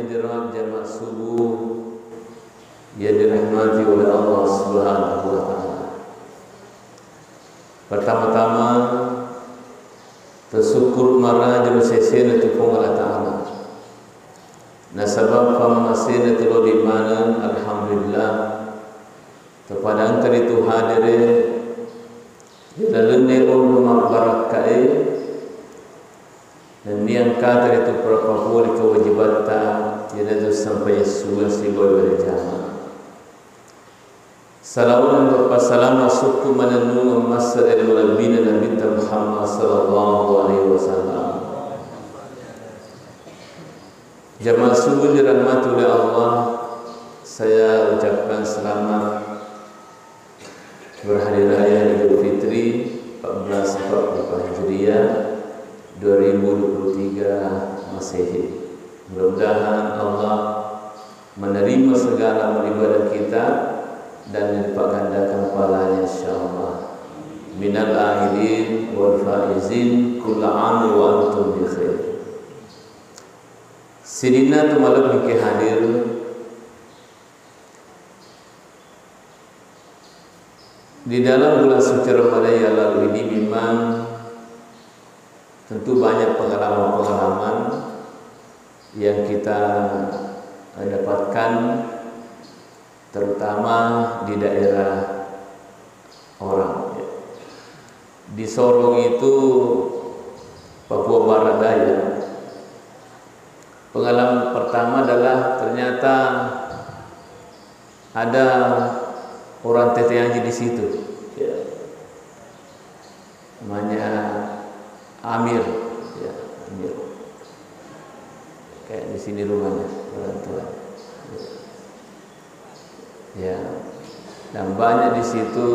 hadirat jamaah subuh yang dirahmati oleh Allah Subhanahu wa taala. Pertama-tama tersyukur marajul sesena tu Allah taala. Nasabab pamasina tu di mana alhamdulillah kepada angka itu hadire dalam nerol barakai dan yang kata itu perapapun kewajibatan tidak sampai sudah sigol berjamaah. Salawat dan salam masuk menenung masa al-Nabi Nabi Muhammad sallallahu alaihi wasallam. Jamaah subuh dirahmati oleh Allah, saya ucapkan selamat berhari raya Idul Fitri 1444 Hijriah 2023 Masehi. Mudah-mudahan Allah menerima segala ibadah kita dan dilipat gandakan pahalanya insyaallah. Minal akhidin wal faizin kullu aam wa antum bi khair. Sidina tu malam ni hadir di dalam bulan suci Ramadan yang lalu ini. Memang tentu banyak pengalaman-pengalaman yang kita dapatkan, terutama di daerah orang. Di Sorong itu, Papua Barat Daya, pengalaman pertama adalah ternyata ada orang Tete Haji di situ, namanya Amir, Amir. Kayak di sini rumahnya orang tua. Dan banyak di situ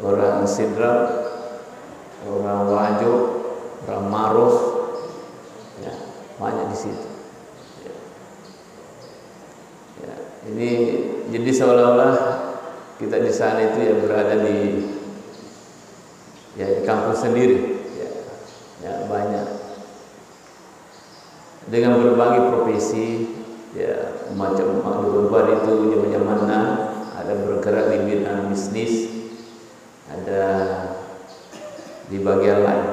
orang Sidrap, orang Wajo, orang Maros, banyak di situ. Ini jadi seolah-olah kita di sana itu berada di kampung sendiri. Banyak dengan berbagai profesi. Macam berubah itu zaman mana ada bergerak di bidang bisnis, ada di bagian lain.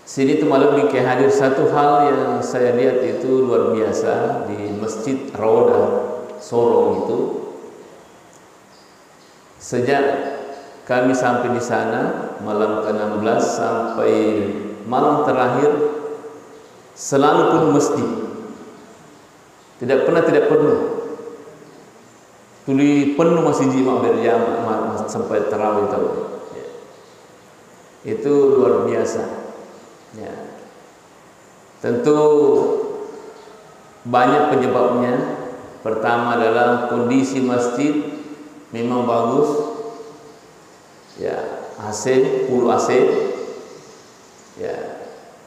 Sini tu malam ni hadir satu hal yang saya lihat itu luar biasa di Masjid Rawda Sorong itu. Sejak kami sampai di sana malam ke-16 sampai malam terakhir selalu penuh masjid. Tidak pernah tidak penuh. Tuli penuh masjid berjamaah sampai tarawih itu. Itu luar biasa. Tentu banyak penyebabnya. Pertama adalah kondisi masjid memang bagus. AC, full AC.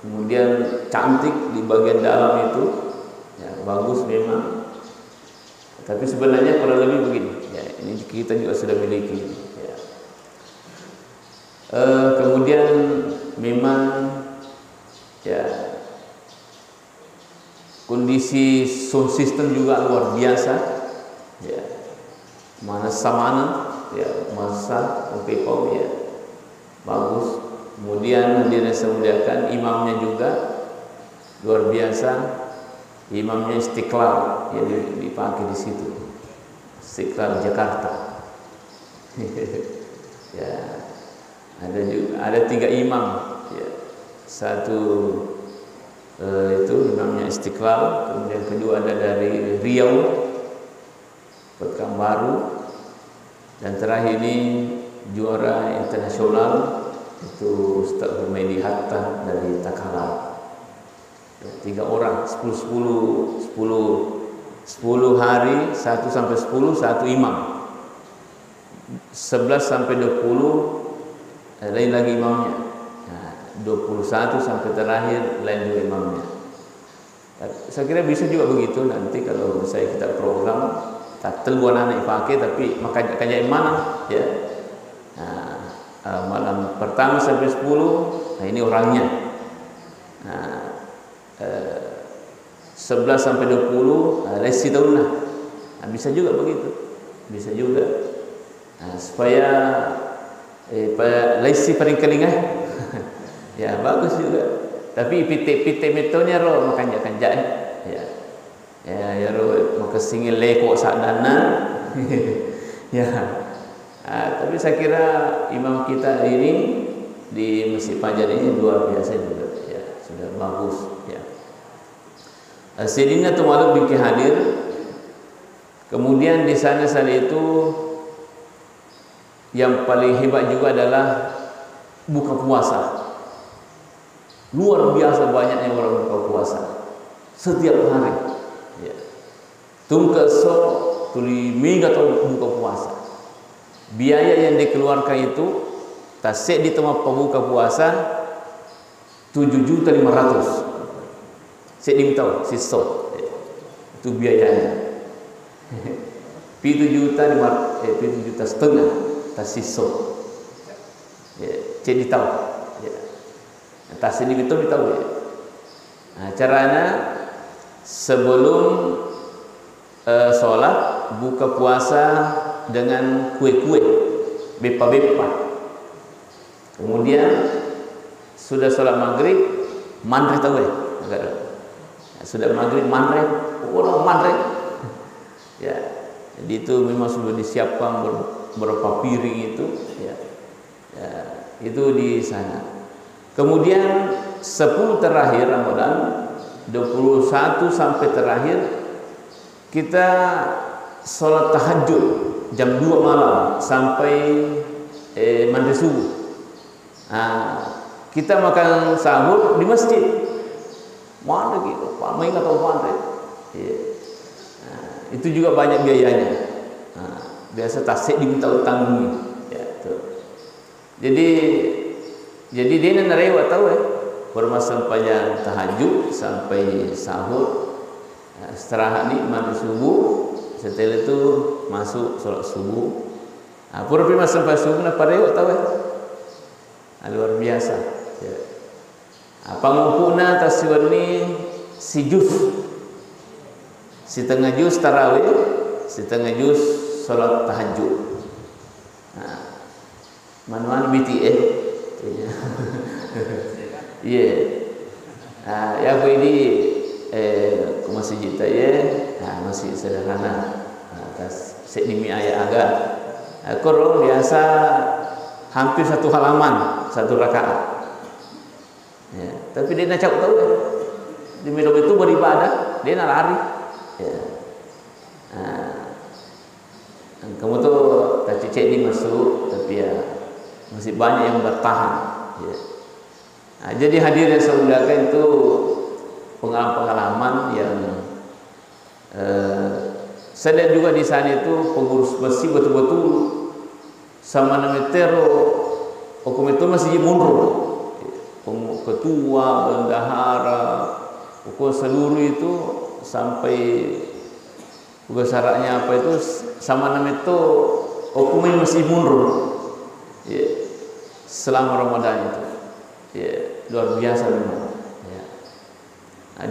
Kemudian cantik di bagian dalam itu, bagus memang. Tapi sebenarnya kurang lebih begini. Ini kita juga sudah miliki. Kemudian memang kondisi sound system juga luar biasa. Mana masa PPOM bagus. Kemudian dimuliakan imamnya juga luar biasa. Imamnya Istiqlal yang dipakai di situ, Istiqlal Jakarta. Ada 3 imam. Satu itu imamnya Istiqlal, kemudian kedua ada dari Riau, Pekanbaru, dan terakhir ini juara internasional itu Ustaz Humaydi Hatta dari Takalar. 3 orang, 10 hari, 1 sampai 10 satu imam, 11 sampai 20 lain lagi imamnya, 21 sampai terakhir lain juga imamnya. Saya kira bisa juga begitu nanti kalau saya kita program tak teluan anak pakai, tapi makanya kayak mana malam pertama sampai 10, ini orangnya. 11 sampai 20 lesi tahun lah. Bisa juga begitu, bisa juga. Supaya lesi paling kelingai. Ya bagus juga. Tapi pite metonya roh makan kanjak ya. Ya roh maka singil lekok sadana. Ya. Tapi saya kira imam kita ini di Masjid Fajar ini luar biasa juga ya, sudah bagus ya. Sidina tu malu bikin hadir. Kemudian di sana itu yang paling hebat juga adalah buka puasa. Luar biasa banyaknya orang buka puasa setiap hari. Ya. Tungkeso tuli minggu atau buka puasa. Biaya yang dikeluarkan itu tasik di tempat pembuka puasa 7.500.000. Saya diminta sisok itu biayanya. 7.500.000 tas sisok. Ya, cek ditahu. Ya. Tas ini betul ditahu ya. Nah, caranya sebelum sholat buka puasa dengan kue-kue bepa-bepa. Kemudian sudah sholat maghrib mandre tahu ya? Sudah maghrib mandre, orang mandre. Ya, jadi itu memang sudah disiapkan berapa piring itu. Ya, ya, itu di sana. Kemudian 10 terakhir Ramadan, 21 sampai terakhir kita sholat tahajud jam 2 malam sampai maghrib subuh. Kita makan sahur di masjid. Mana gitu, pamai atau mana? Ya. Itu juga banyak biayanya. Biasa tasik diminta utang. Ya, jadi dia nak rewat tahu ya. Bermasa panjang tahajud sampai sahur. Istirahat ni maghrib subuh. Setelah itu masuk solat subuh. Pura-pura masa sampai subuh nak rewat tahu ya. Luar biasa. Ya. Pangumpulna tasawuf ni si juz. Setengah juz tarawih, setengah juz solat tahajud. Mana-mana BTS. Ya. Ya aku ini ke masjid ya, masih sederhana. Atas sedimi ayat agak. Aku biasa hampir 1 halaman 1 rakaat. Ya, tapi dia nak cakap tahu kan? Di minum itu beribadah, dia nak lari. Ya. Kamu tu tak cecek ni masuk, tapi ya masih banyak yang bertahan. Ya. Jadi hadir yang saya undangkan itu pengalaman yang saya lihat juga di sana itu pengurus masjid betul-betul sama nama tero hukum itu masih mundur. Ketua, bendahara, pokok seluruh itu sampai syaratnya apa itu sama nama itu hukumnya masih mundur. Ya. Selama Ramadan itu, ya, luar biasa memang. Ya.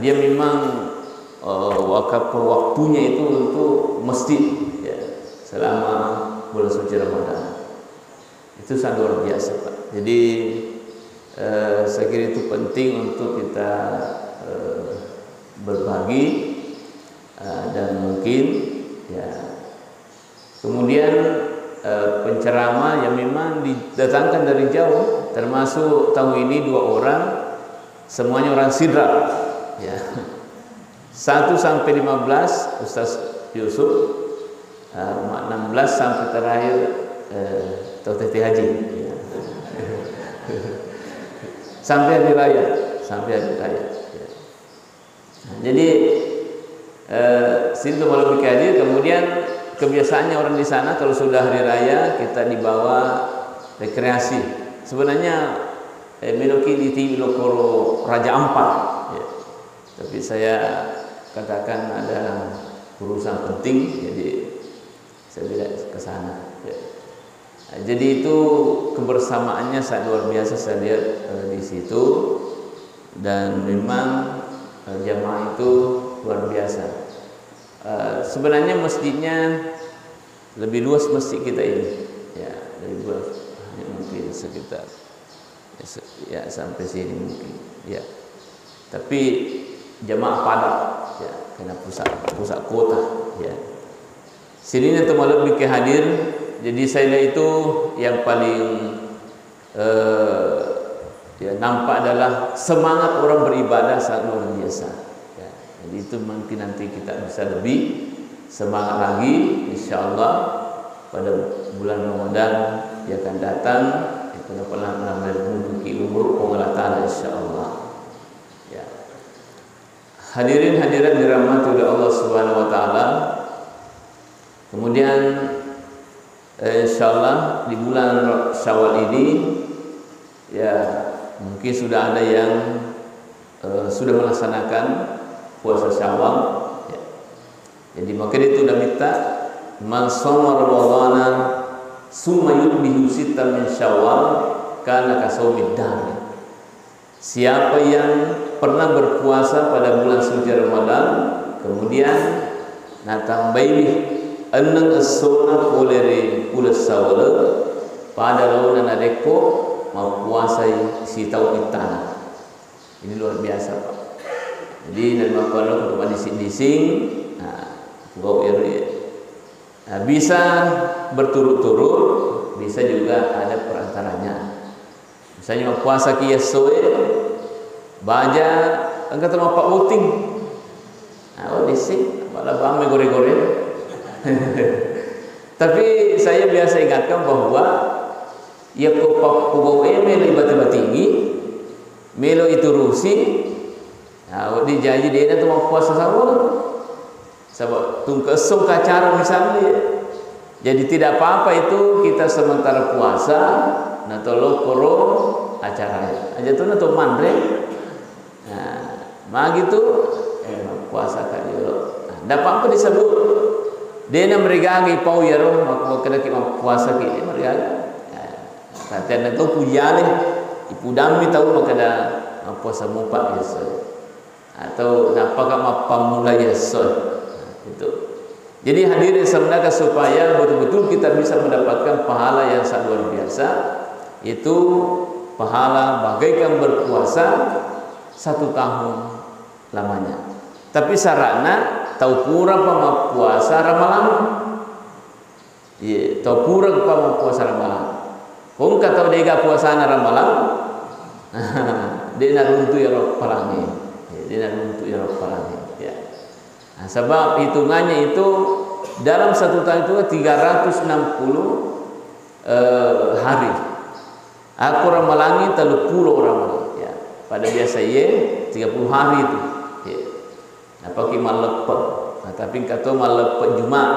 Dia memang waktunya itu untuk masjid ya, selama bulan suci Ramadan. Itu sangat luar biasa Pak. Jadi saya kira itu penting untuk kita berbagi dan mungkin ya. Kemudian penceramah yang memang didatangkan dari jauh, termasuk tahun ini 2 orang, semuanya orang Sidrap ya. 1 sampai 15 Ustaz Yusuf, 16 sampai terakhir Teti Haji ya. Sampai hari raya ya. Jadi sini malam hadir. Kemudian kebiasaannya orang di sana kalau sudah hari raya kita dibawa rekreasi. Sebenarnya Menoki di TV Lokoro Raja Ampat ya. Tapi saya katakan ada urusan penting, jadi saya tidak ke sana ya. Jadi itu kebersamaannya sangat luar biasa saya lihat di situ, dan memang jamaah itu luar biasa. Sebenarnya masjidnya lebih luas masjid kita ini, ya lebih luas, mungkin sekitar ya sampai sini mungkin, ya. Tapi jamaah padat, ya, karena pusat kota, ya. Sini nanti malam lebih hadir, jadi saya itu yang paling ya, nampak adalah semangat orang beribadah sangat luar biasa. Ya, jadi itu mungkin nanti kita bisa lebih semangat lagi, insyaallah pada bulan Ramadan yang akan datang, kita pernah memiliki umur Allah Taala insyaallah. Ya. Hadirin hadirat dirahmati oleh Allah Subhanahu wa taala. Kemudian insyaallah di bulan Syawal ini ya mungkin sudah ada yang sudah melaksanakan puasa Syawal, ya. Jadi maka itu sudah minta man shoma ramadhana summa yutbihu sittan min Syawal kana kasaumid dahr. Siapa yang pernah berpuasa pada bulan suci Ramadan kemudian natambaih eneng asona polere ulas sawala pada launa nadeko mau puasai si tau itana. Ini luar biasa, Pak. Jadi dari makan untuk dising-dising, bisa berturut-turut, bisa juga ada perantaranya. Misalnya mau puasa kiasoe, baja, angkat sama Pak Uting, dising, malah bame gore-gore. Tapi saya biasa ingatkan bahwa ya kubawa melo ibadah tinggi, melo itu rusi. Nah, dijanji dia itu mau puasa sama, sebab tungkesung kacara misalnya. Jadi tidak apa-apa itu kita sementara puasa, nah tolong koro acaranya. Aja tuh nato mandre. Nah, mah gitu puasa kan yo. Dapat apa disebut? Dia nak merigagi pau ya roh, maka kena kita puasa kita merigagi. Kata itu pujale, ibu dami tahu maka dah puasa mupak biasa. Atau napakah mapamula biasa. Itu. Jadi hadirin sebenarnya supaya betul-betul kita bisa mendapatkan pahala yang sangat luar biasa, itu pahala bagaikan berpuasa 1 tahun lamanya. Tapi syaratnya tahu kurang apa puasa ramalan. Iya, tahu kurang apa puasa ramalan. Kung kata dia puasa ramalan, dia nak runtuh ya roh palangi. Dia nak runtuh ya roh palangi. Ya. Nah, sebab hitungannya itu dalam 1 tahun itu 360 hari. Aku ramalangi 30 ramalan. Ya. Pada biasa ye 30 hari itu. Ya. Nah, pakai malepet. Nah, tapi kata malepet Jumat.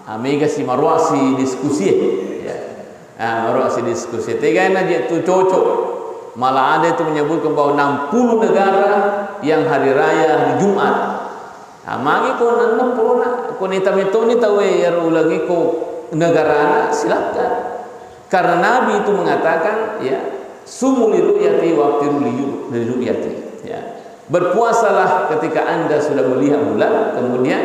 Amiga si marwasi diskusi. Ya. Marwasi diskusi. Tiga aja itu cocok. Malah ada itu menyebutkan bahwa 60 negara yang hari raya hari Jumat. Magi ko 60 na. Kung itamito ni tawe ya ulagi ko negara silakan. Karena Nabi itu mengatakan ya sumu liruyati waqtiru liruyati. Ya. Berpuasalah ketika Anda sudah melihat bulan, kemudian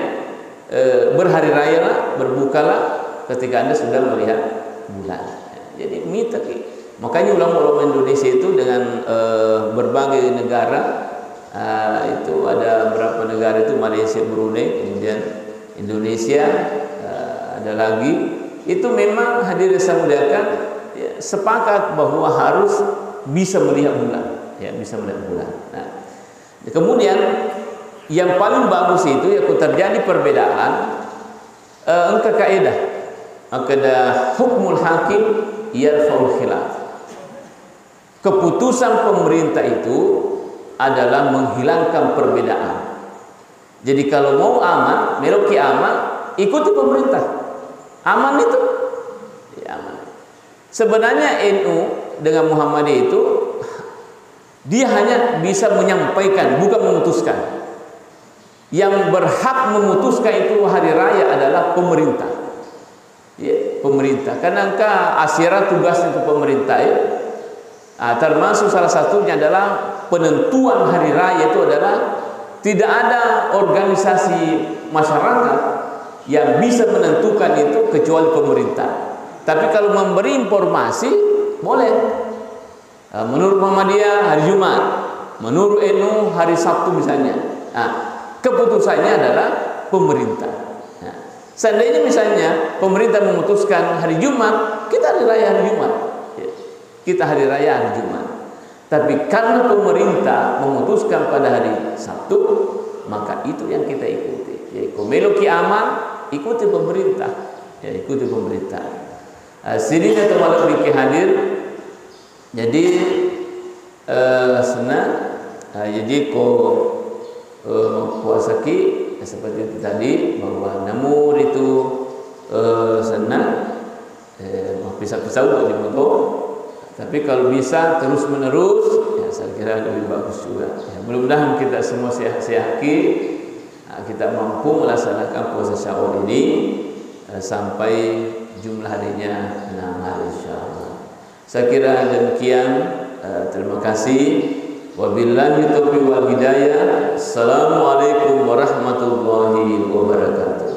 berhari raya lah, berbukalah ketika Anda sudah melihat bulan. Jadi mitaki. Makanya ulama-ulama Indonesia itu dengan berbagai negara, itu ada berapa negara itu, Malaysia, Brunei, kemudian Indonesia, ada lagi, itu memang hadirin saya muliakan ya, sepakat bahwa harus bisa melihat bulan, ya bisa melihat bulan. Nah, kemudian yang paling bagus itu ya terjadi perbedaan engkau kaidah, kaidah hukmul hakim yarfa'ul khilaf. Keputusan pemerintah itu adalah menghilangkan perbedaan. Jadi kalau mau aman, meloki aman, ikuti pemerintah. Aman itu, ya aman. Sebenarnya NU dengan Muhammadiyah itu dia hanya bisa menyampaikan, bukan memutuskan. Yang berhak memutuskan itu hari raya adalah pemerintah. Ya, pemerintah. Karena asyara tugasnya itu pemerintah ya. Termasuk salah satunya adalah penentuan hari raya itu adalah tidak ada organisasi masyarakat yang bisa menentukan itu kecuali pemerintah. Tapi kalau memberi informasi boleh. Menurut Muhammadiyah hari Jumat, menurut NU hari Sabtu misalnya. Nah, keputusannya adalah pemerintah. Nah, seandainya misalnya pemerintah memutuskan hari Jumat, kita hari raya hari Jumat. Kita hari raya hari Jumat. Tapi karena pemerintah memutuskan pada hari Sabtu, maka itu yang kita ikuti. Yaitu meloki aman, ikuti pemerintah. Ya, ikuti pemerintah. Sini atau malam diki hadir. Jadi senang. Jadi puasaki seperti itu tadi, bahwa namun itu senang pisah-pisah di motor. Tapi kalau bisa terus menerus, ya saya kira lebih bagus juga. Ya, mudah-mudahan kita semua sehaki kita mampu melaksanakan puasa Syawal ini sampai jumlah harinya 6 hari insyaallah. Saya kira demikian. Terima kasih. Wabillahi taufiq wal hidayah. Assalamualaikum warahmatullahi wabarakatuh.